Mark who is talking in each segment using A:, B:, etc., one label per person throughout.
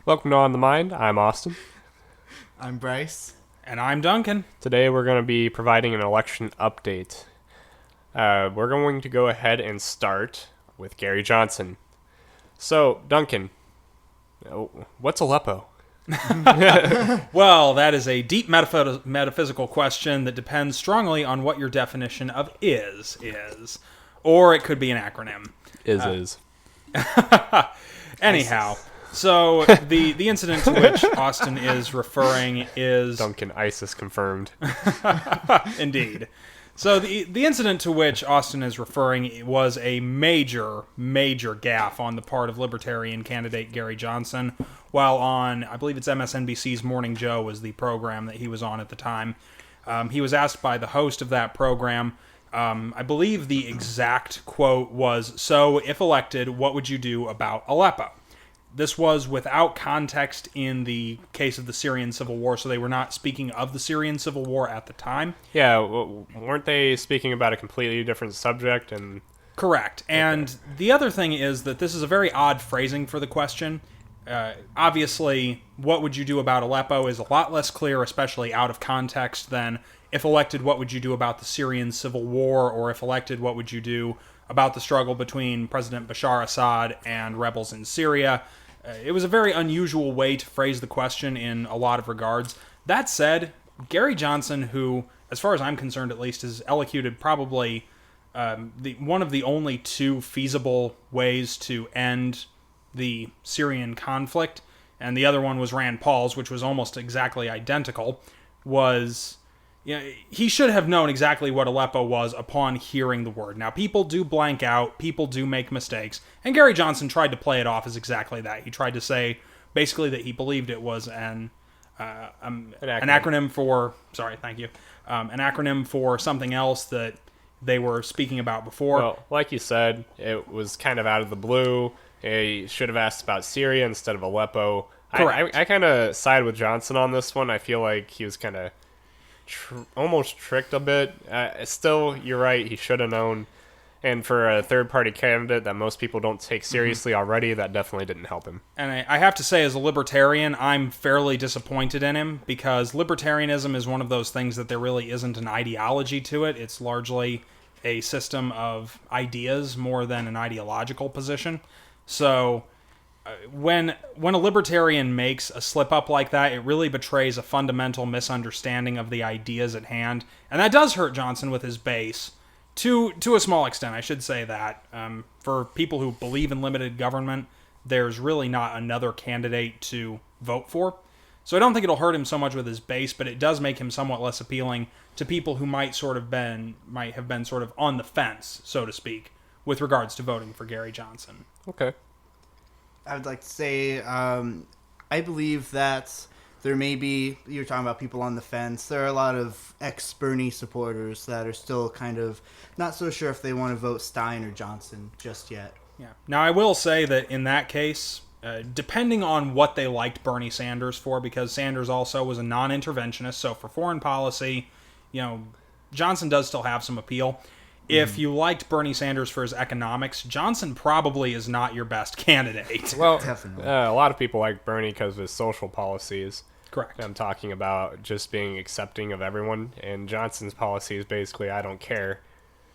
A: Welcome to On the Mind. I'm Austin.
B: I'm Bryce.
C: And I'm Duncan.
A: Today we're going to be providing an election update. We're going to go ahead and start with Gary Johnson. So, Duncan, what's Aleppo?
C: Well, that is a deep metaphysical question that depends strongly on what your definition of is. Or it could be an acronym.
A: Is.
C: Anyhow, so the incident to which Austin is referring is...
A: Duncan, ISIS confirmed.
C: Indeed. So the incident to which Austin is referring was a major gaffe on the part of Libertarian candidate Gary Johnson, while on, I believe it's MSNBC's Morning Joe was the program that he was on at the time. He was asked by the host of that program, I believe the exact quote was, "So, if elected, what would you do about Aleppo?" This was without context in the case of the Syrian Civil War, so they were not speaking of the Syrian Civil War at the time.
A: Yeah, weren't they speaking about a completely different subject? And
C: correct. And the other thing is that this is a very odd phrasing for the question. Obviously, what would you do about Aleppo is a lot less clear, especially out of context, than if elected, what would you do about the Syrian Civil War, or if elected, what would you do about the struggle between President Bashar Assad and rebels in Syria. It was a very unusual way to phrase the question in a lot of regards. That said, Gary Johnson, who, as far as I'm concerned at least, has elocuted probably one of the only two feasible ways to end the Syrian conflict, and the other one was Rand Paul's, which was almost exactly identical, was... he should have known exactly what Aleppo was upon hearing the word. Now, people do blank out, people do make mistakes, and Gary Johnson tried to play it off as exactly that. He tried to say, basically, that he believed it was an acronym for... Sorry, thank you. An acronym for something else that they were speaking about before.
A: Well, like you said, it was kind of out of the blue. He should have asked about Syria instead of Aleppo.
C: Correct.
A: I kind of side with Johnson on this one. I feel like he was kind of... almost tricked a bit. Still, you're right, he should have known. And for a third-party candidate that most people don't take seriously already, that definitely didn't help him.
C: And I have to say, as a libertarian, I'm fairly disappointed in him, because libertarianism is one of those things that there really isn't an ideology to it. It's largely a system of ideas more than an ideological position. So... When a libertarian makes a slip-up like that, it really betrays a fundamental misunderstanding of the ideas at hand. And that does hurt Johnson with his base, to a small extent, I should say that. For people who believe in limited government, there's really not another candidate to vote for. So I don't think it'll hurt him so much with his base, but it does make him somewhat less appealing to people who might have been sort of on the fence, so to speak, with regards to voting for Gary Johnson.
A: Okay.
B: I would like to say, I believe that there may be, you're talking about people on the fence, there are a lot of ex-Bernie supporters that are still kind of not so sure if they want to vote Stein or Johnson just yet.
C: Yeah. Now, I will say that in that case, depending on what they liked Bernie Sanders for, because Sanders also was a non-interventionist, so for foreign policy, Johnson does still have some appeal. If you liked Bernie Sanders for his economics, Johnson probably is not your best candidate.
A: Well,
B: Definitely.
A: A lot of people like Bernie because of his social policies.
C: Correct.
A: I'm talking about just being accepting of everyone. And Johnson's policy is basically, I don't care.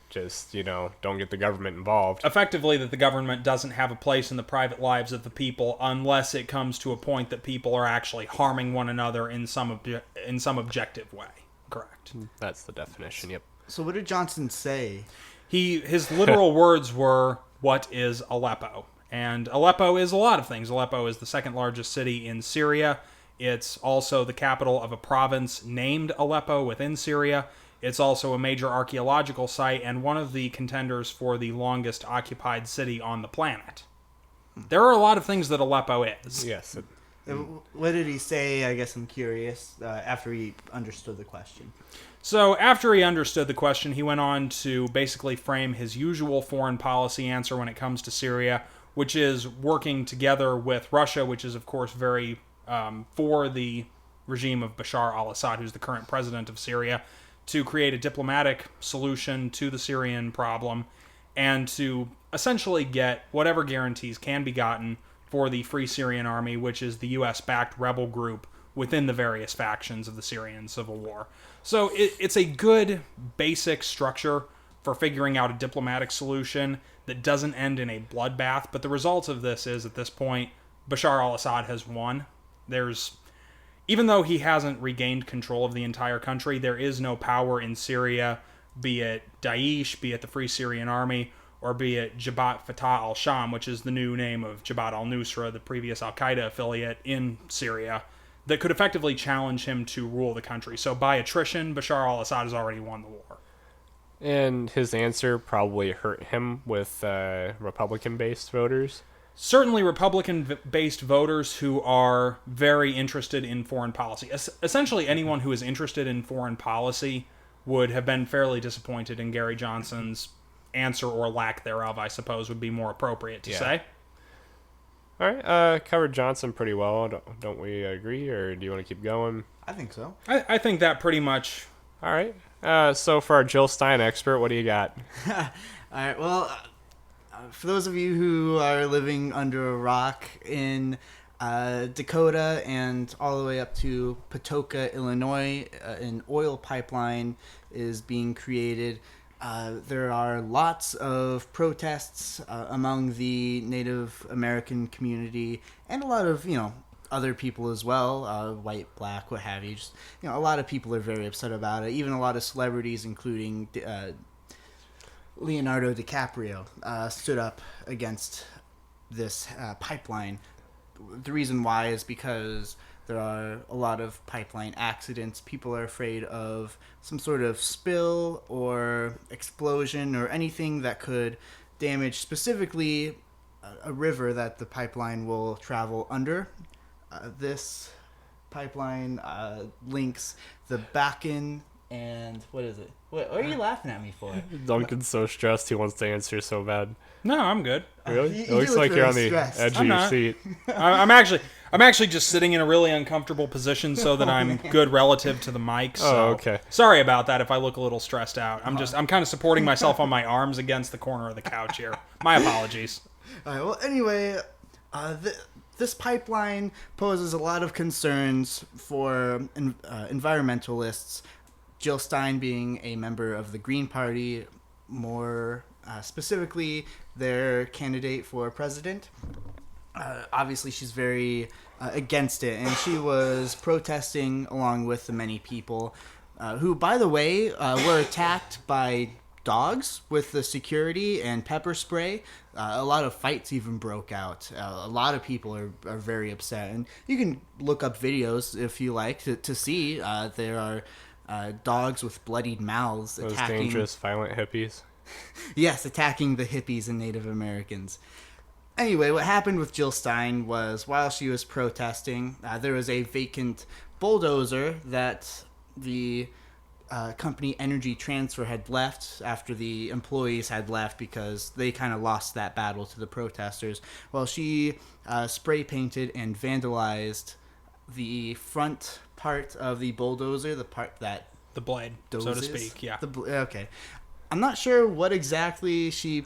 A: Just, don't get the government involved.
C: Effectively, that the government doesn't have a place in the private lives of the people unless it comes to a point that people are actually harming one another in some objective way. Correct.
A: That's the definition, yep.
B: So what did Johnson say?
C: His literal words were, "What is Aleppo?" And Aleppo is a lot of things. Aleppo is the second largest city in Syria. It's also the capital of a province named Aleppo within Syria. It's also a major archaeological site and one of the contenders for the longest occupied city on the planet. There are a lot of things that Aleppo is.
A: Yes.
B: What did he say? I guess I'm curious, after he understood the question.
C: So after he understood the question, he went on to basically frame his usual foreign policy answer when it comes to Syria, which is working together with Russia, which is, of course, very for the regime of Bashar al-Assad, who's the current president of Syria, to create a diplomatic solution to the Syrian problem and to essentially get whatever guarantees can be gotten for the Free Syrian Army, which is the U.S.-backed rebel group within the various factions of the Syrian civil war. So it's a good basic structure for figuring out a diplomatic solution that doesn't end in a bloodbath, but the result of this is, at this point, Bashar al-Assad has won. Even though he hasn't regained control of the entire country, there is no power in Syria, be it Daesh, be it the Free Syrian Army, or be it Jabhat Fatah al-Sham, which is the new name of Jabhat al-Nusra, the previous al-Qaeda affiliate in Syria, that could effectively challenge him to rule the country. So by attrition, Bashar al-Assad has already won the war.
A: And his answer probably hurt him with Republican-based voters.
C: Certainly Republican-based voters who are very interested in foreign policy. Essentially, anyone who is interested in foreign policy would have been fairly disappointed in Gary Johnson's answer, or lack thereof, I suppose, would be more appropriate to say.
A: All right, covered Johnson pretty well. Don't we agree, or do you want to keep going?
B: I think so.
C: I think that pretty much...
A: All right. So for our Jill Stein expert, what do you got?
B: All right. Well, for those of you who are living under a rock in Dakota and all the way up to Patoka, Illinois, an oil pipeline is being created. There are lots of protests among the Native American community and a lot of, other people as well, white, black, what have you. Just, a lot of people are very upset about it. Even a lot of celebrities, including Leonardo DiCaprio, stood up against this pipeline. The reason why is because there are a lot of pipeline accidents. People are afraid of some sort of spill or explosion or anything that could damage specifically a river that the pipeline will travel under. This pipeline links the Bakken and what is it? What are you laughing at me for?
A: Duncan's so stressed he wants to answer so bad.
C: No, I'm good.
A: Really?
B: You
A: It looks
B: look
A: like you're on
B: really
A: the
B: stressed.
A: edge
C: I'm
A: of your
C: not.
A: seat.
C: I'm actually just sitting in a really uncomfortable position so that I'm good relative to the mic. So
A: Oh, okay.
C: Sorry about that if I look a little stressed out. I'm kind of supporting myself on my arms against the corner of the couch here. My apologies.
B: All right. Well, anyway, this pipeline poses a lot of concerns for environmentalists. Jill Stein being a member of the Green Party, more specifically their candidate for president. Obviously, she's very against it, and she was protesting along with the many people who, by the way, were attacked by dogs with the security and pepper spray. A lot of fights even broke out. A lot of people are very upset, and you can look up videos if you like to see. There are dogs with bloodied mouths
A: Those
B: attacking.
A: dangerous, violent hippies.
B: Yes, attacking the hippies and Native Americans. Anyway, what happened with Jill Stein was while she was protesting, there was a vacant bulldozer that the company Energy Transfer had left after the employees had left because they kind of lost that battle to the protesters. Well, she spray painted and vandalized the front part of the bulldozer, the part that
C: The blade,
B: dozes.
C: so to speak. Yeah.
B: Okay. I'm not sure what exactly she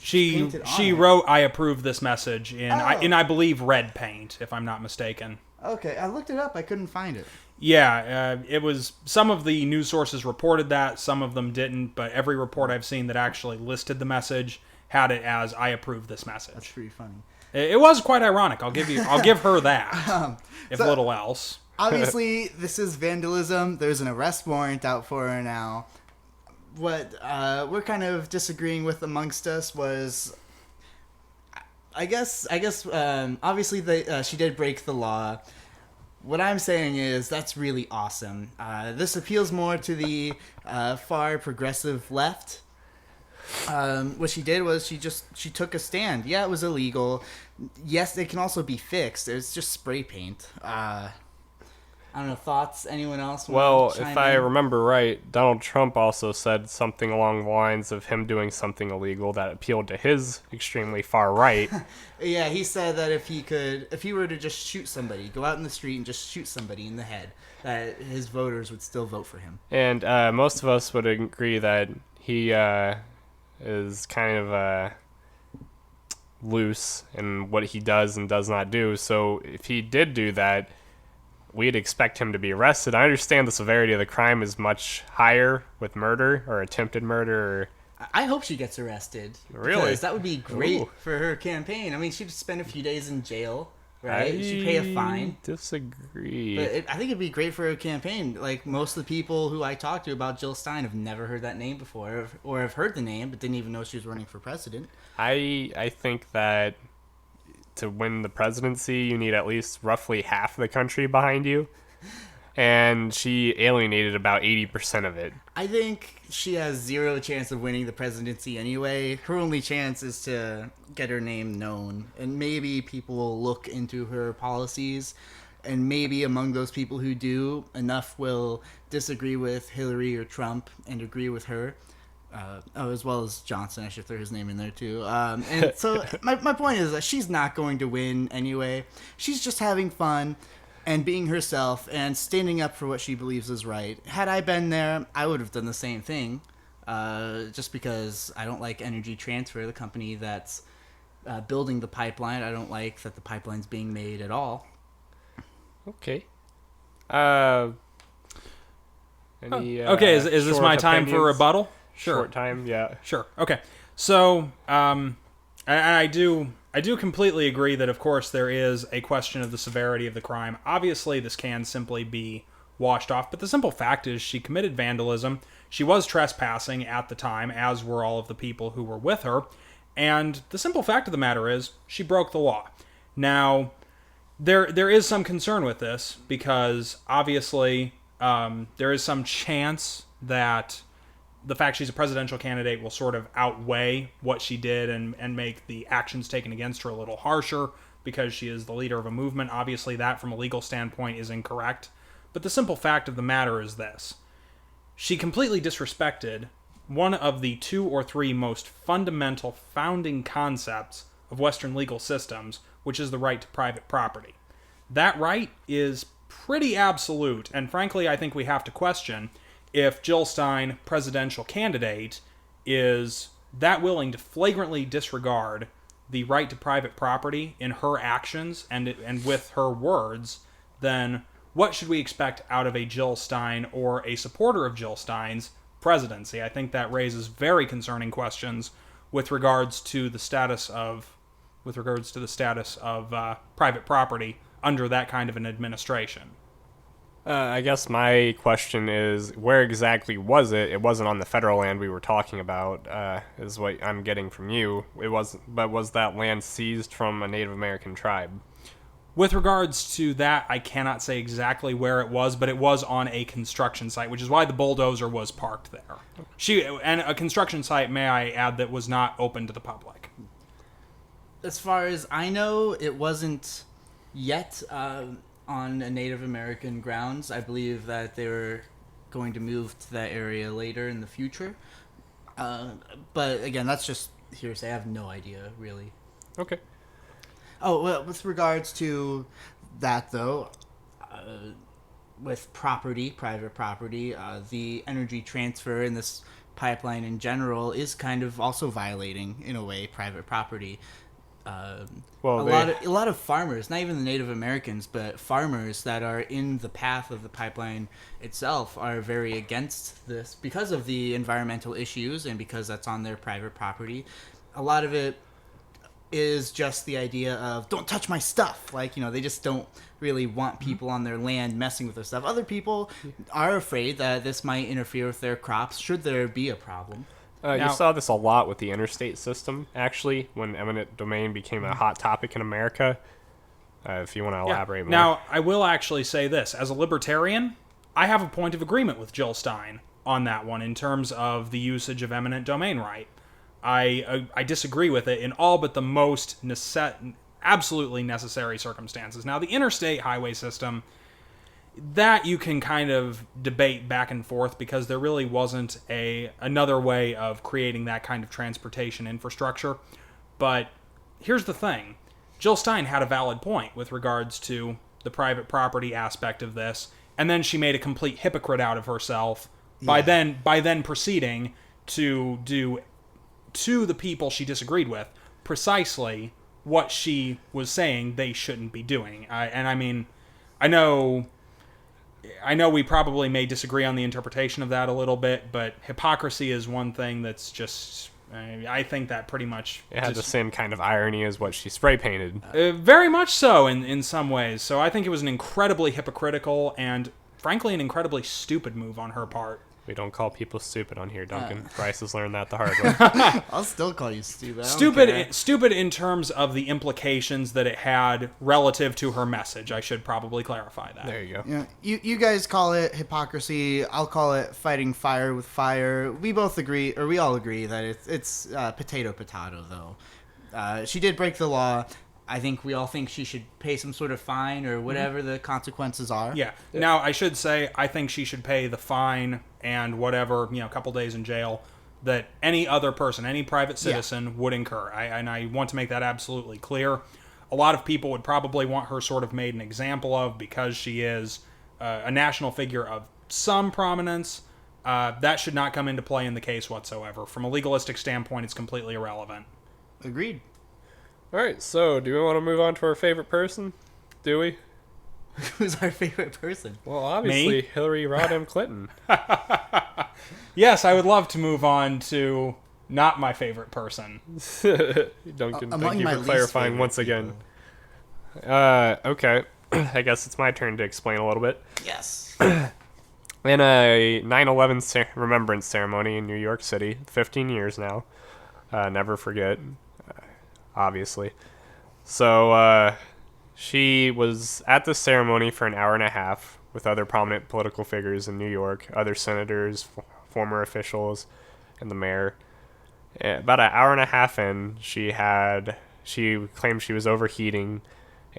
B: painted on
C: She
B: it.
C: wrote, "I approve this message" in
B: Oh.
C: I believe red paint, if I'm not mistaken.
B: Okay, I looked it up. I couldn't find it.
C: Yeah, it was. Some of the news sources reported that, some of them didn't. But every report I've seen that actually listed the message had it as "I approve this
B: That's
C: message."
B: pretty funny.
C: It was quite ironic. I'll give her that, if
B: so-
C: little else.
B: Obviously, this is vandalism. There's an arrest warrant out for her now. What we're kind of disagreeing with amongst us was, I guess, obviously she did break the law. What I'm saying is that's really awesome. This appeals more to the far progressive left. What she did was she took a stand. Yeah, it was illegal. Yes, it can also be fixed. It's just spray paint. I don't know, thoughts? Anyone else?
A: Well,
B: chime
A: if I
B: in?
A: remember right, Donald Trump also said something along the lines of him doing something illegal that appealed to his extremely far right.
B: Yeah, he said that if he were to just shoot somebody, go out in the street and just shoot somebody in the head, that his voters would still vote for him.
A: And most of us would agree that he is kind of loose in what he does and does not do. So if he did do that, we'd expect him to be arrested. I understand the severity of the crime is much higher with murder or attempted murder. Or...
B: I hope she gets arrested.
A: Really?
B: Because that would be great
A: Ooh.
B: for her campaign. I mean, she'd spend a few days in jail, right? She'd pay a fine.
A: Disagree.
B: But I think it'd be great for her campaign. Like, most of the people who I talked to about Jill Stein have never heard that name before, or have heard the name but didn't even know she was running for president.
A: I think that to win the presidency, you need at least roughly half the country behind you. And she alienated about 80% of it.
B: I think she has zero chance of winning the presidency anyway. Her only chance is to get her name known. And maybe people will look into her policies. And maybe among those people who do, enough will disagree with Hillary or Trump and agree with her. As well as Johnson. I should throw his name in there too. And so my point is that she's not going to win anyway. She's just having fun and being herself and standing up for what she believes is right. Had I been there, I would have done the same thing. Just because I don't like Energy Transfer, the company that's building the pipeline. I don't like that the pipeline's being made at all.
A: Okay.
C: Okay, is this my time for rebuttal? Sure.
A: Short time, yeah.
C: Sure. Okay. So, I do completely agree that, of course, there is a question of the severity of the crime. Obviously, this can simply be washed off, but the simple fact is she committed vandalism. She was trespassing at the time, as were all of the people who were with her. And the simple fact of the matter is she broke the law. Now, there is some concern with this because, obviously, there is some chance that the fact she's a presidential candidate will sort of outweigh what she did and make the actions taken against her a little harsher because she is the leader of a movement. Obviously, that from a legal standpoint is incorrect. But the simple fact of the matter is this. She completely disrespected one of the 2 or 3 most fundamental founding concepts of Western legal systems, which is the right to private property. That right is pretty absolute, and frankly, I think we have to question if Jill Stein, presidential candidate, is that willing to flagrantly disregard the right to private property in her actions and with her words, then what should we expect out of a Jill Stein or a supporter of Jill Stein's presidency? I think that raises very concerning questions with regards to the status of private property under that kind of an administration.
A: I guess my question is, where exactly was it? It wasn't on the federal land we were talking about, is what I'm getting from you. But was that land seized from a Native American tribe?
C: With regards to that, I cannot say exactly where it was, but it was on a construction site, which is why the bulldozer was parked there. And a construction site, may I add, that was not open to the public.
B: As far as I know, it wasn't yet on a Native American grounds. I believe that they were going to move to that area later in the future. But again, that's just hearsay. I have no idea, really.
A: Okay.
B: Oh, well, with regards to that, though, with private property, the energy transfer in this pipeline in general is kind of also violating, in a way, private property. A lot of farmers, not even the Native Americans, but farmers that are in the path of the pipeline itself are very against this because of the environmental issues and because that's on their private property. A lot of it is just the idea of don't touch my stuff. Like, they just don't really want people on their land messing with their stuff. Other people are afraid that this might interfere with their crops should there be a problem.
A: You saw this a lot with the interstate system, actually, when eminent domain became a hot topic in America. If you want to elaborate more.
C: Now, I will actually say this. As a libertarian, I have a point of agreement with Jill Stein on that one in terms of the usage of eminent domain right. I disagree with it in all but the most absolutely necessary circumstances. Now, the interstate highway system, that you can kind of debate back and forth because there really wasn't another way of creating that kind of transportation infrastructure. But here's the thing. Jill Stein had a valid point with regards to the private property aspect of this, and then she made a complete hypocrite out of herself by then proceeding to do to the people she disagreed with precisely what she was saying they shouldn't be doing. I mean, I know we probably may disagree on the interpretation of that a little bit, but hypocrisy is one thing that's just... I think that pretty much...
A: It had the same kind of irony as what she spray painted.
C: Very much so in some ways. So I think it was an incredibly hypocritical and, frankly, an incredibly stupid move on her part.
A: We don't call people stupid on here, Duncan. Bryce has learned that the hard way.
B: I'll still call you stupid. I don't care.
C: Stupid in terms of the implications that it had relative to her message. I should probably clarify that.
A: There you go.
B: Yeah, you guys call it hypocrisy. I'll call it fighting fire with fire. We both agree, or we all agree, that it's potato, though. She did break the law. I think we all think she should pay some sort of fine or whatever the consequences are.
C: Yeah. Now, I should say, I think she should pay the fine and whatever, a couple days in jail that any other person, any private citizen would incur. And I want to make that absolutely clear. A lot of people would probably want her sort of made an example of because she is a national figure of some prominence. That should not come into play in the case whatsoever. From a legalistic standpoint, it's completely irrelevant.
B: Agreed.
A: All right, so do we want to move on to our favorite person? Do we?
B: Who's our favorite person?
A: Well, obviously,
C: Me?
A: Hillary Rodham Clinton.
C: Yes, I would love to move on to not my favorite person.
A: Duncan,
B: Among
A: thank you
B: my
A: for
B: least
A: clarifying
B: favorite
A: once again. Okay, I guess it's my turn to explain a little bit.
B: Yes.
A: In a 9/11 remembrance ceremony in New York City, 15 years now, never forget, obviously. So she was at the ceremony for an hour and a half with other prominent political figures in New York, other senators, former officials, and the mayor. About an hour and a half in, she claimed she was overheating,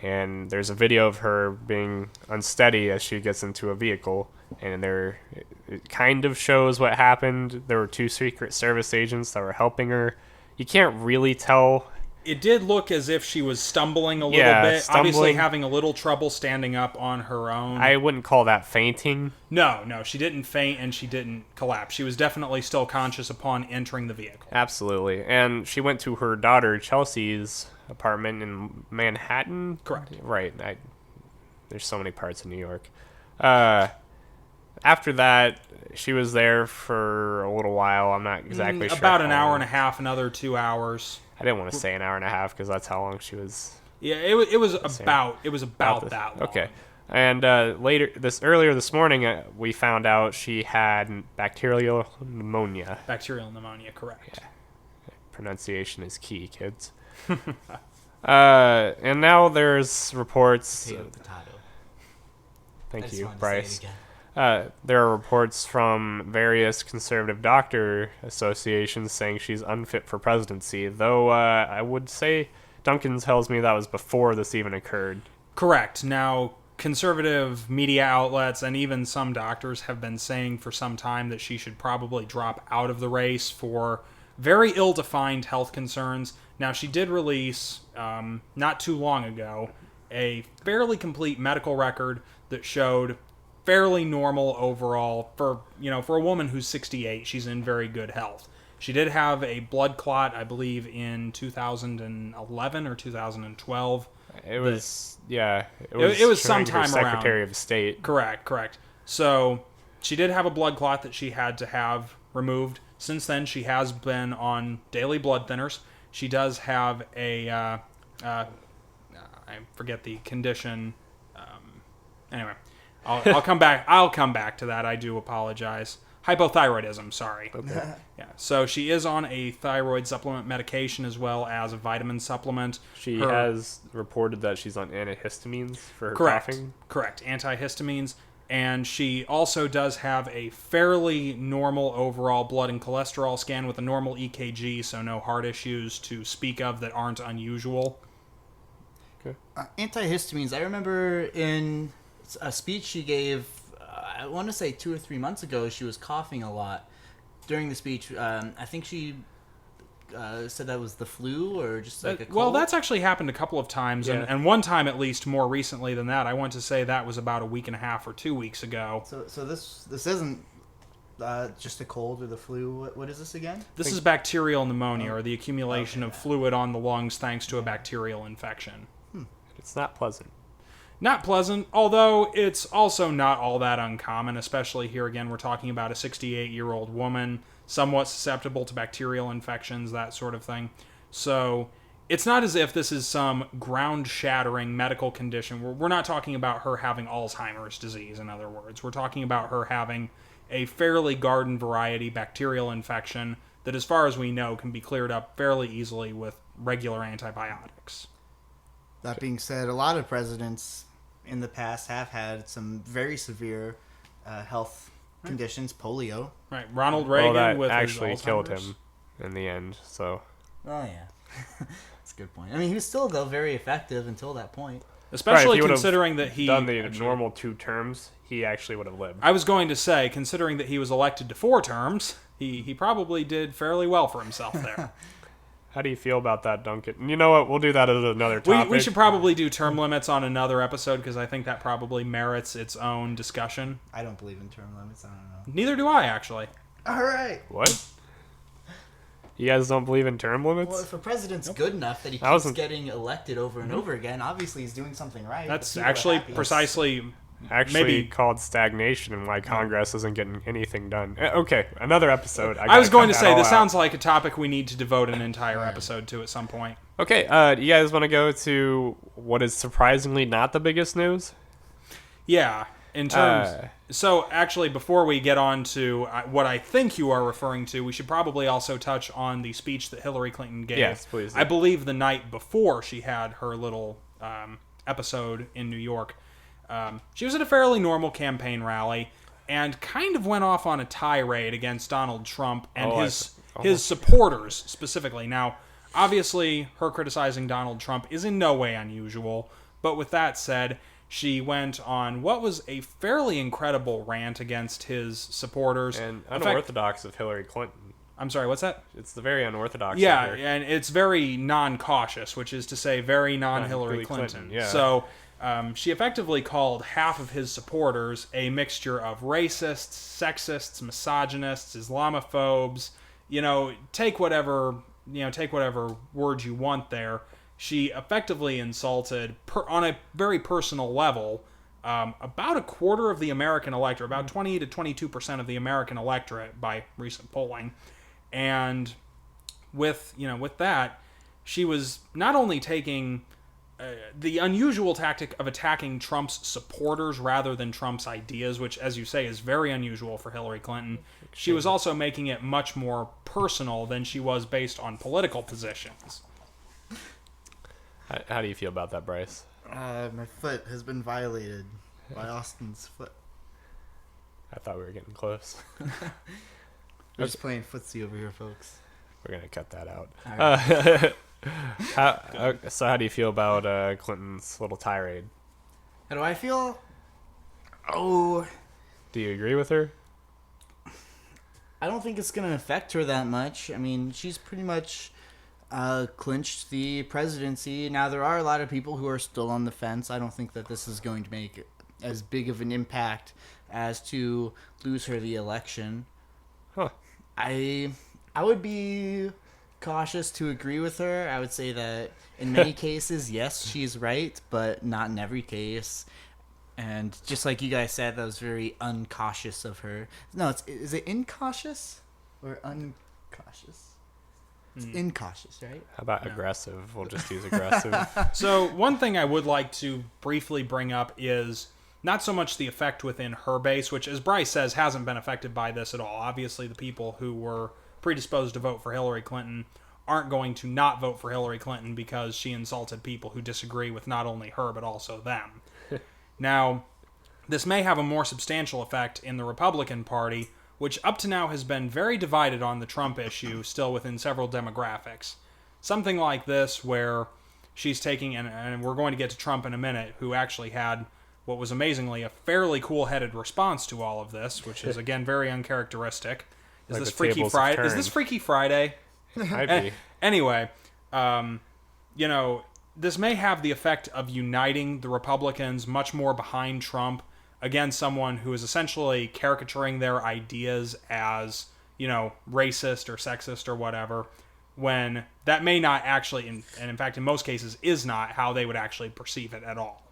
A: and there's a video of her being unsteady as she gets into a vehicle, and it kind of shows what happened. There were 2 Secret Service agents that were helping her. You can't really tell.
C: It did look as if she was stumbling a little bit,
A: stumbling.
C: obviously having a little trouble standing up on her own.
A: I wouldn't call that fainting.
C: No, she didn't faint and she didn't collapse. She was definitely still conscious upon entering the vehicle.
A: Absolutely. And she went to her daughter Chelsea's apartment in Manhattan.
C: Correct.
A: Right. There's so many parts of New York. After that, she was there for a little while. I'm not exactly sure.
C: About an hour and a half, another 2 hours.
A: I didn't want to say an hour and a half because that's how long she was.
C: Yeah, it was about that long.
A: Okay. And earlier this morning, we found out she had bacterial pneumonia.
C: Bacterial pneumonia, correct.
A: Yeah. Pronunciation is key, kids. And now there's reports.
B: Potato.
A: Thank you, Bryce. There are reports from various conservative doctor associations saying she's unfit for presidency, though I would say Duncan tells me that was before this even occurred.
C: Correct. Now, conservative media outlets and even some doctors have been saying for some time that she should probably drop out of the race for very ill-defined health concerns. Now, she did release, not too long ago, a fairly complete medical record that showed fairly normal overall for a woman who's 68. She's in very good health. She did have a blood clot, I believe, in 2011 or 2012.
A: It was
C: sometime around.
A: Secretary of State.
C: Correct. So she did have a blood clot that she had to have removed. Since then, she has been on daily blood thinners. She does have I forget the condition. Anyway. I'll come back. I'll come back to that. I do apologize. Hypothyroidism. Sorry.
A: Okay.
C: Yeah. So she is on a thyroid supplement medication as well as a vitamin supplement.
A: She has reported that she's on antihistamines for her coughing.
C: Correct. Antihistamines, and she also does have a fairly normal overall blood and cholesterol scan with a normal EKG, so no heart issues to speak of that aren't unusual.
A: Okay.
B: Antihistamines. I remember in a speech she gave, I want to say 2 or 3 months ago, she was coughing a lot during the speech. I think she said that was the flu or just like a cold.
C: Well, that's actually happened a couple of times,
A: Yeah.
C: and one time at least more recently than that. I want to say that was about a week and a half or 2 weeks ago.
B: So this isn't just a cold or the flu. What is this again?
C: This is bacterial pneumonia, or the accumulation of fluid on the lungs thanks to a bacterial infection.
A: It's not pleasant.
C: Not pleasant, although it's also not all that uncommon, especially here again, we're talking about a 68-year-old woman, somewhat susceptible to bacterial infections, that sort of thing. So it's not as if this is some ground-shattering medical condition. We're not talking about her having Alzheimer's disease, in other words. We're talking about her having a fairly garden-variety bacterial infection that, as far as we know, can be cleared up fairly easily with regular antibiotics.
B: That being said, a lot of presidents in the past have had some very severe health conditions, polio.
C: Right, Ronald Reagan
A: that
C: with
A: actually
C: his
A: killed
C: Alzheimer's.
A: him in the end. So
B: Oh, yeah. That's a good point. I mean, he was still, though, very effective until that point.
C: Especially
A: Right, if he
C: considering that he
A: done the
C: actually-
A: normal 2 terms, he actually would have lived.
C: I was going to say, considering that he was elected to 4 terms, he probably did fairly well for himself there.
A: How do you feel about that, Duncan? You know what? We'll do that as another topic.
C: We should probably do term limits on another episode, because I think that probably merits its own discussion.
B: I don't believe in term limits. I don't know.
C: Neither do I, actually.
B: All right.
A: What? You guys don't believe in term limits?
B: Well, if a president's good enough that he
A: I
B: keeps
A: wasn't-
B: getting elected over and over again, obviously he's doing something right.
C: That's
B: The people are
C: actually
B: happy.
C: precisely...
A: Actually
C: maybe-
A: called stagnation and why Congress isn't getting anything done. Okay, another episode.
C: I was
A: gotta
C: going to
A: cut
C: say,
A: that
C: this
A: all out.
C: sounds like a topic we need to devote an entire episode to at some point.
A: Okay, you guys want to go to what is surprisingly not the biggest news?
C: Yeah, in terms... So, actually, before we get on to what I think you are referring to, we should probably also touch on the speech that Hillary Clinton gave.
A: Yes, please.
C: I believe the night before she had her little episode in New York. She was at a fairly normal campaign rally and kind of went off on a tirade against Donald Trump and his supporters specifically. Now, obviously, her criticizing Donald Trump is in no way unusual, but with that said, she went on what was a fairly incredible rant against his supporters.
A: And
C: In fact-
A: unorthodox of Hillary Clinton.
C: I'm sorry, what's that?
A: It's the very unorthodox
C: Yeah,
A: of her.
C: and it's very non-cautious, which is to say very non-Hillary
A: Hillary
C: Clinton.
A: Clinton, yeah.
C: So she effectively called half of his supporters a mixture of racists, sexists, misogynists, Islamophobes. Take whatever word you want there. She effectively insulted, on a very personal level, about a quarter of the American electorate, about 20 to 22% of the American electorate by recent polling. And with that, she was not only taking the unusual tactic of attacking Trump's supporters rather than Trump's ideas, which, as you say, is very unusual for Hillary Clinton. She was also making it much more personal than she was based on political positions.
A: How do you feel about that, Bryce?
B: My foot has been violated by Austin's foot.
A: I thought we were getting close.
B: We're just playing footsie over here, folks.
A: We're going to cut that out.
B: All right.
A: So how do you feel about Clinton's little tirade?
B: How do I feel? Oh,
A: Do you agree with her?
B: I don't think it's going to affect her that much. I mean, she's pretty much clinched the presidency. Now, there are a lot of people who are still on the fence. I don't think that this is going to make as big of an impact as to lose her the election.
A: Huh.
B: I would be cautious to agree with her. I would say that in many cases, yes, she's right, but not in every case. And just like you guys said, that was very uncautious of her. No, is it incautious or uncautious? It's incautious, right?
A: How about aggressive? We'll just use aggressive.
C: So one thing I would like to briefly bring up is not so much the effect within her base, which, as Bryce says, hasn't been affected by this at all. Obviously, the people who were predisposed to vote for Hillary Clinton aren't going to not vote for Hillary Clinton because she insulted people who disagree with not only her, but also them. Now, this may have a more substantial effect in the Republican Party, which up to now has been very divided on the Trump issue, still within several demographics. Something like this, where she's taking, and we're going to get to Trump in a minute, who actually had what was amazingly a fairly cool-headed response to all of this, which is, again, very uncharacteristic. Is
A: Like
C: this
A: the
C: Freaky
A: tables have
C: Friday? Is
A: turned.
C: this Freaky Friday?
A: Might be.
C: Anyway, this may have the effect of uniting the Republicans much more behind Trump. against someone who is essentially caricaturing their ideas as, racist or sexist or whatever, when that may not actually, and in fact in most cases is not how they would actually perceive it at all.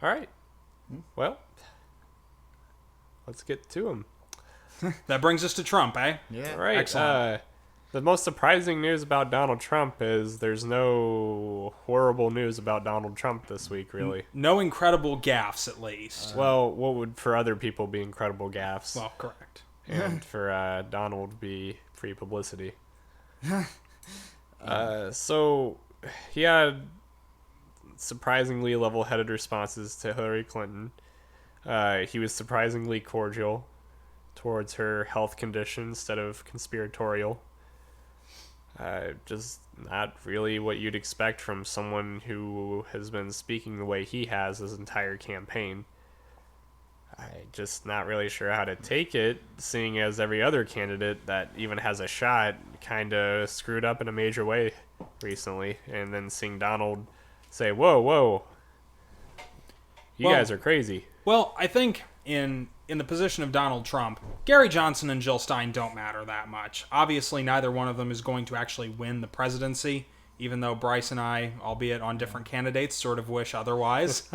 A: All right. Well, let's get to him.
C: That brings us to Trump, eh?
B: Yeah.
A: All right.
C: Excellent.
A: The most surprising news about Donald Trump is there's no horrible news about Donald Trump this week, really.
C: No incredible gaffes, at least.
A: Well, what would for other people be incredible gaffes?
C: Well, correct.
A: And for Donald be free publicity. So he had surprisingly level-headed responses to Hillary Clinton. He was surprisingly cordial towards her health condition instead of conspiratorial. Just not really what you'd expect from someone who has been speaking the way he has his entire campaign. I'm just not really sure how to take it, seeing as every other candidate that even has a shot kind of screwed up in a major way recently, and then seeing Donald say, whoa, you guys are crazy.
C: Well, I think in the position of Donald Trump, Gary Johnson and Jill Stein don't matter that much. Obviously, neither one of them is going to actually win the presidency, even though Bryce and I, albeit on different candidates, sort of wish otherwise.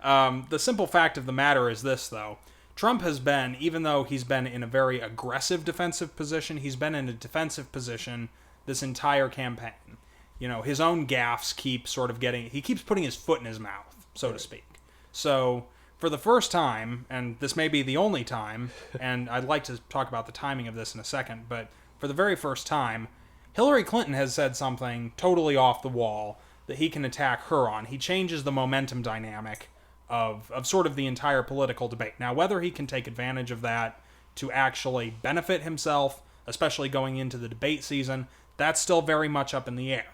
C: The simple fact of the matter is this, though. Trump has been, even though he's been in a very aggressive defensive position, he's been in a defensive position this entire campaign. His own gaffes keep he keeps putting his foot in his mouth, so to speak. So, for the first time, and this may be the only time, and I'd like to talk about the timing of this in a second, but for the very first time, Hillary Clinton has said something totally off the wall that he can attack her on. He changes the momentum dynamic of sort of the entire political debate. Now, whether he can take advantage of that to actually benefit himself, especially going into the debate season, that's still very much up in the air.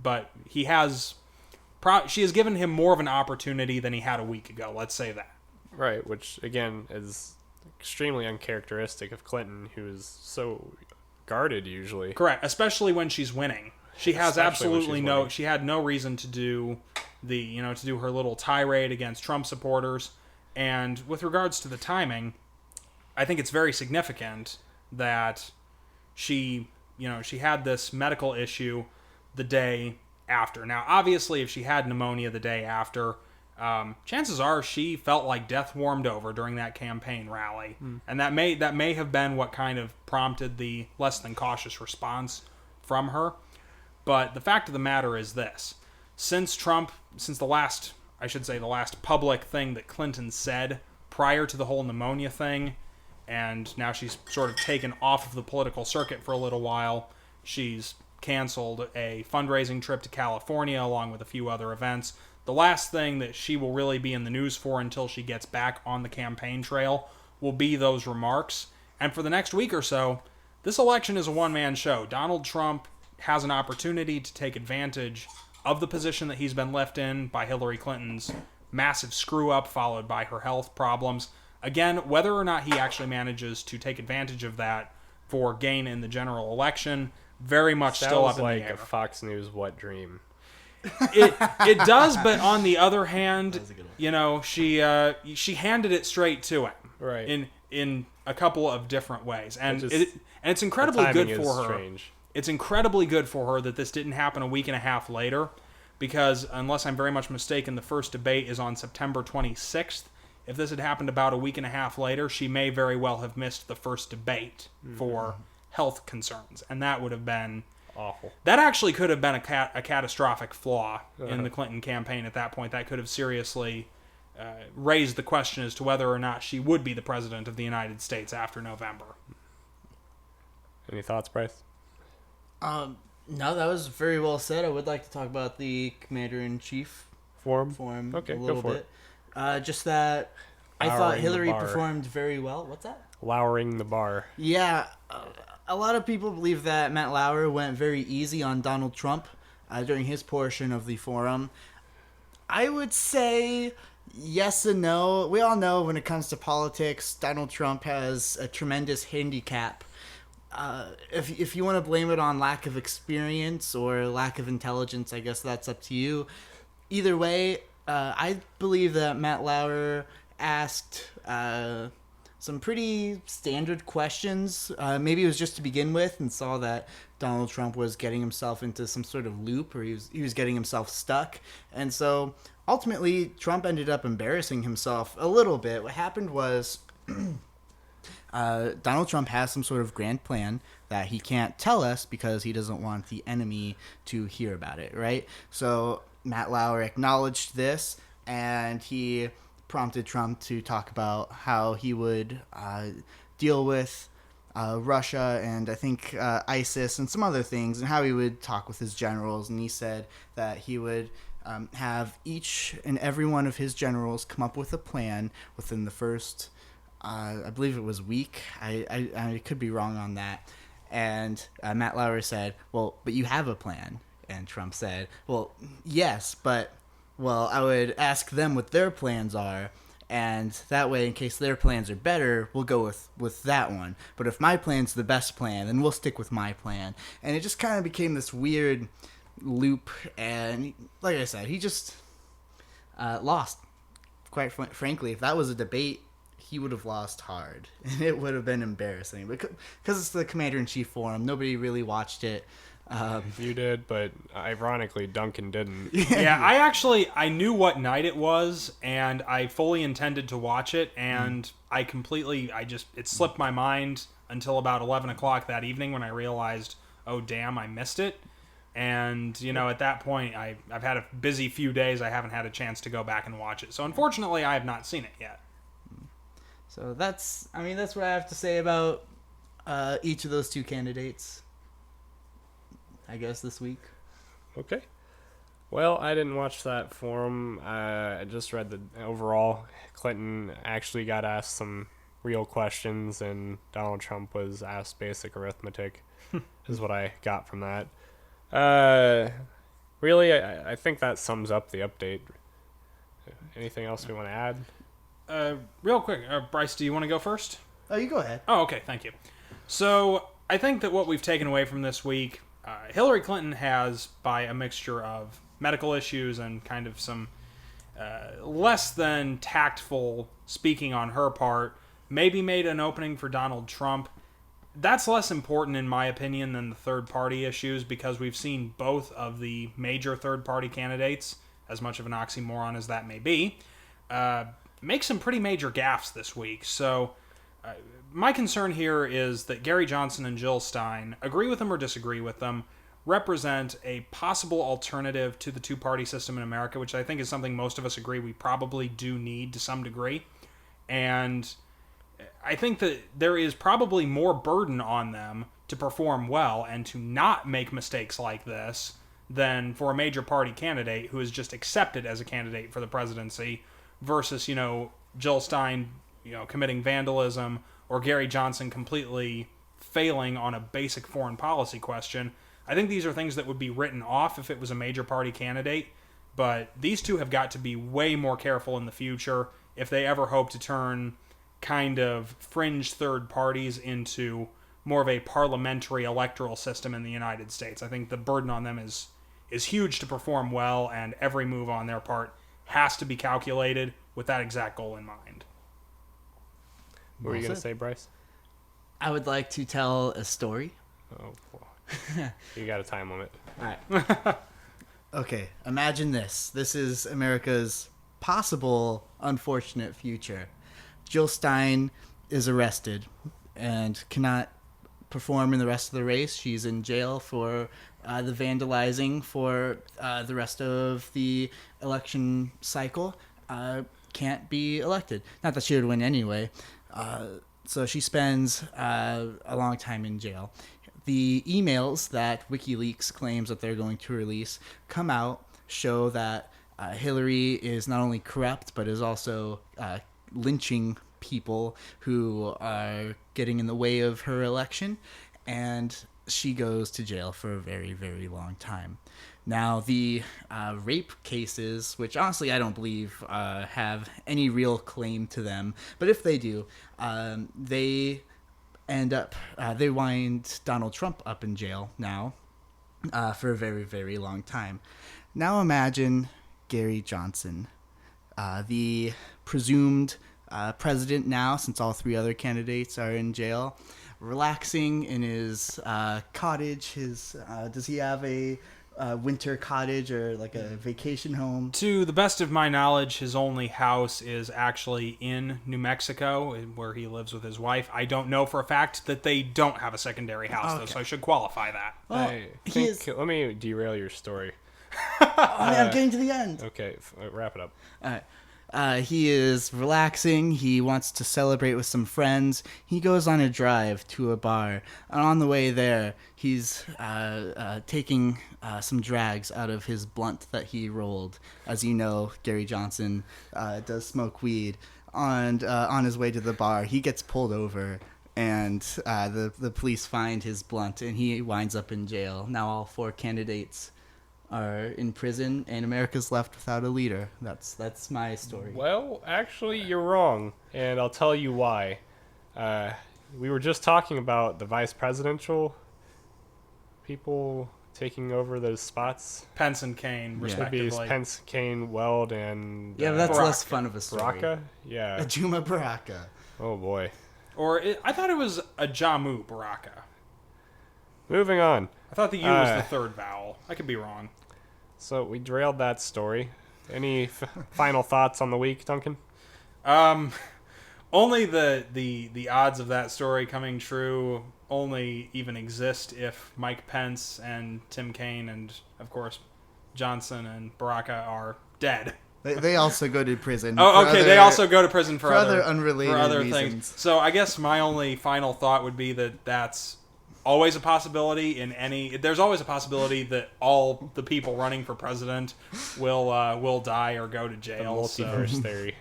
C: But she has given him more of an opportunity than he had a week ago, let's say that.
A: Right, which, again, is extremely uncharacteristic of Clinton, who is so guarded usually.
C: Correct, especially when she's winning. She has absolutely she had no reason to do her little tirade against Trump supporters. And with regards to the timing, I think it's very significant that she had this medical issue the day after. Now, obviously, if she had pneumonia the day after, chances are she felt like death warmed over during that campaign rally. And that may have been what kind of prompted the less than cautious response from her. But the fact of the matter is this. Since the last public thing that Clinton said prior to the whole pneumonia thing, and now she's sort of taken off of the political circuit for a little while, she's canceled a fundraising trip to California along with a few other events. The last thing that she will really be in the news for until she gets back on the campaign trail will be those remarks. And for the next week or so, this election is a one-man show. Donald Trump has an opportunity to take advantage of the position that he's been left in by Hillary Clinton's massive screw-up followed by her health problems. Again, whether or not he actually manages to take advantage of that for gain in the general election, very much still up in the air.
A: Sounds like a Fox News wet dream.
C: It does, but on the other hand, she handed it straight to him,
A: right?
C: In a couple of different ways, and it's incredibly
A: the
C: good
A: timing
C: for
A: is
C: her.
A: Strange.
C: It's incredibly good for her that this didn't happen a week and a half later, because unless I'm very much mistaken, the first debate is on September 26th. If this had happened about a week and a half later, she may very well have missed the first debate for health concerns, and that would have been
A: awful.
C: That actually could have been a catastrophic flaw in the Clinton campaign at that point. That could have seriously raised the question as to whether or not she would be the president of the United States after November.
A: Any thoughts, Bryce?
B: No, that was very well said. I would like to talk about the Commander-in-Chief
A: Forum
B: a little bit. Just that I thought Hillary performed very well. What's that?
A: Lowering the bar.
B: Yeah, a lot of people believe that Matt Lauer went very easy on Donald Trump during his portion of the forum. I would say yes and no. We all know when it comes to politics, Donald Trump has a tremendous handicap. If you want to blame it on lack of experience or lack of intelligence, I guess that's up to you. Either way, I believe that Matt Lauer asked some pretty standard questions. Maybe it was just to begin with, and saw that Donald Trump was getting himself into some sort of loop, or he was getting himself stuck, and so ultimately Trump ended up embarrassing himself a little bit. What happened was Donald Trump has some sort of grand plan that he can't tell us because he doesn't want the enemy to hear about it, right? So Matt Lauer acknowledged this, and he prompted Trump to talk about how he would deal with Russia and I think ISIS and some other things, and how he would talk with his generals. And he said that he would have each and every one of his generals come up with a plan within the first, I believe it was week. I could be wrong on that. And Matt Lauer said, well, but you have a plan. And Trump said, well, yes, but, well, I would ask them what their plans are, and that way, in case their plans are better, we'll go with that one. But if my plan's the best plan, then we'll stick with my plan. And it just kind of became this weird loop, and like I said, he just lost. Quite frankly, if that was a debate, he would have lost hard, and it would have been embarrassing. Because it's the Commander-in-Chief Forum, nobody really watched it.
A: You did, but ironically, Duncan didn't.
C: Yeah, I knew what night it was, and I fully intended to watch it, and it slipped my mind until about 11 o'clock that evening when I realized, oh, damn, I missed it. And, at that point, I've had a busy few days. I haven't had a chance to go back and watch it. So, unfortunately, I have not seen it yet.
B: So that's what I have to say about each of those two candidates, I guess, this week.
A: Okay. Well, I didn't watch that forum. I just read the overall. Clinton actually got asked some real questions, and Donald Trump was asked basic arithmetic, is what I got from that. Really, I think that sums up the update. Anything else we want to add?
C: Real quick, Bryce, do you want to go first?
B: Oh, you go ahead.
C: Oh, okay, thank you. So, I think that what we've taken away from this week, Hillary Clinton has, by a mixture of medical issues and kind of some less than tactful speaking on her part, maybe made an opening for Donald Trump. That's less important, in my opinion, than the third-party issues, because we've seen both of the major third-party candidates, as much of an oxymoron as that may be, make some pretty major gaffes this week. So my concern here is that Gary Johnson and Jill Stein, agree with them or disagree with them, represent a possible alternative to the two-party system in America, which I think is something most of us agree we probably do need to some degree. And I think that there is probably more burden on them to perform well and to not make mistakes like this than for a major party candidate who is just accepted as a candidate for the presidency versus, Jill Stein, committing vandalism, or Gary Johnson completely failing on a basic foreign policy question. I think these are things that would be written off if it was a major party candidate, but these two have got to be way more careful in the future if they ever hope to turn kind of fringe third parties into more of a parliamentary electoral system in the United States. I think the burden on them is huge to perform well, and every move on their part has to be calculated with that exact goal in mind.
A: What were you going to say, Bryce?
B: I would like to tell a story.
A: Oh, well. You got a time limit.
B: All right. Okay, imagine this. This is America's possible unfortunate future. Jill Stein is arrested and cannot perform in the rest of the race. She's in jail for the vandalizing for the rest of the election cycle. Can't be elected. Not that she would win anyway. So she spends a long time in jail. The emails that WikiLeaks claims that they're going to release come out, show that Hillary is not only corrupt, but is also lynching people who are getting in the way of her election, and she goes to jail for a very, very long time. Now, the rape cases, which honestly I don't believe have any real claim to them, but if they do, they wind Donald Trump up in jail now for a very, very long time. Now imagine Gary Johnson the presumed president now, since all three other candidates are in jail, relaxing in his cottage. Does he have a winter cottage or like a vacation home?
C: To the best of my knowledge, his only house is actually in New Mexico, where he lives with his wife. I don't know for a fact that they don't have a secondary house, though, so I should qualify that.
B: Well,
A: Let me derail your story.
B: I'm getting to the end.
A: Okay, wrap it up.
B: All right. He is relaxing. He wants to celebrate with some friends. He goes on a drive to a bar. And on the way there, he's taking some drags out of his blunt that he rolled. As you know, Gary Johnson does smoke weed. And on his way to the bar, he gets pulled over. And the police find his blunt, and he winds up in jail. Now all four candidates are in prison, and America's left without a leader. That's my story.
A: Well, actually, you're wrong, and I'll tell you why. We were just talking about the vice presidential people taking over those spots.
C: Pence and Kane,
A: Should
C: respectively.
A: be Pence, Kane, Weld, and
B: Yeah, but that's
C: Baraka.
B: less fun of a story.
A: Baraka. Yeah.
B: Juma Baraka.
A: Oh boy.
C: I thought it was a Jammu Baraka.
A: Moving on.
C: I thought the U was the third vowel. I could be wrong.
A: So we derailed that story. Any final thoughts on the week, Duncan?
C: Only the odds of that story coming true only even exist if Mike Pence and Tim Kaine and, of course, Johnson and Baraka are dead.
B: They also go to prison.
C: Oh, okay. They also go to prison for
B: other unrelated
C: for other
B: reasons.
C: things. So I guess my only final thought would be that that's always a possibility in any. There's always a possibility that all the people running for president will die or go to
A: The
C: jail.
A: multiverse theory.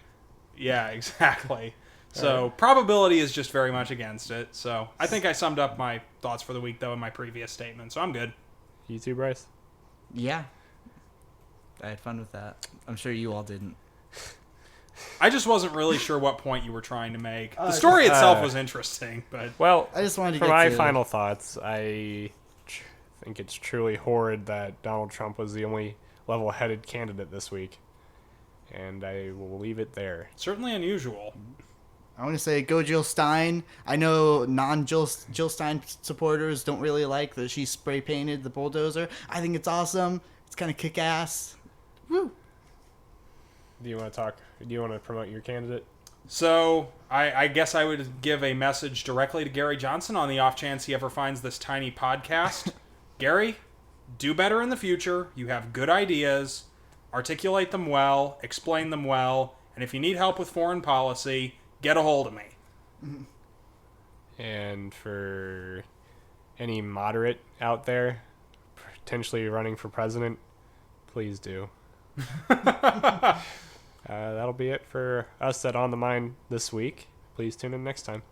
C: Yeah, exactly. So probability is just very much against it. So I think I summed up my thoughts for the week though in my previous statement. So I'm good.
A: You too, Bryce?
B: Yeah. I had fun with that. I'm sure you all didn't.
C: I just wasn't really sure what point you were trying to make. The story itself was interesting, but
A: Well,
B: I just wanted to
A: for
B: get
A: my
B: to
A: final thoughts, I think it's truly horrid that Donald Trump was the only level-headed candidate this week. And I will leave it there.
C: certainly unusual.
B: I want to say go Jill Stein. I know non-Jill Stein supporters don't really like that she spray painted the bulldozer. I think it's awesome. It's kind of kick-ass. Woo.
A: Do you want to promote your candidate?
C: So I guess I would give a message directly to Gary Johnson on the off chance he ever finds this tiny podcast. Gary, do better in the future. You have good ideas. Articulate them well. Explain them well. And if you need help with foreign policy, get a hold of me.
A: And for any moderate out there potentially running for president, please do. That'll be it for us at On the Mind this week. Please tune in next time.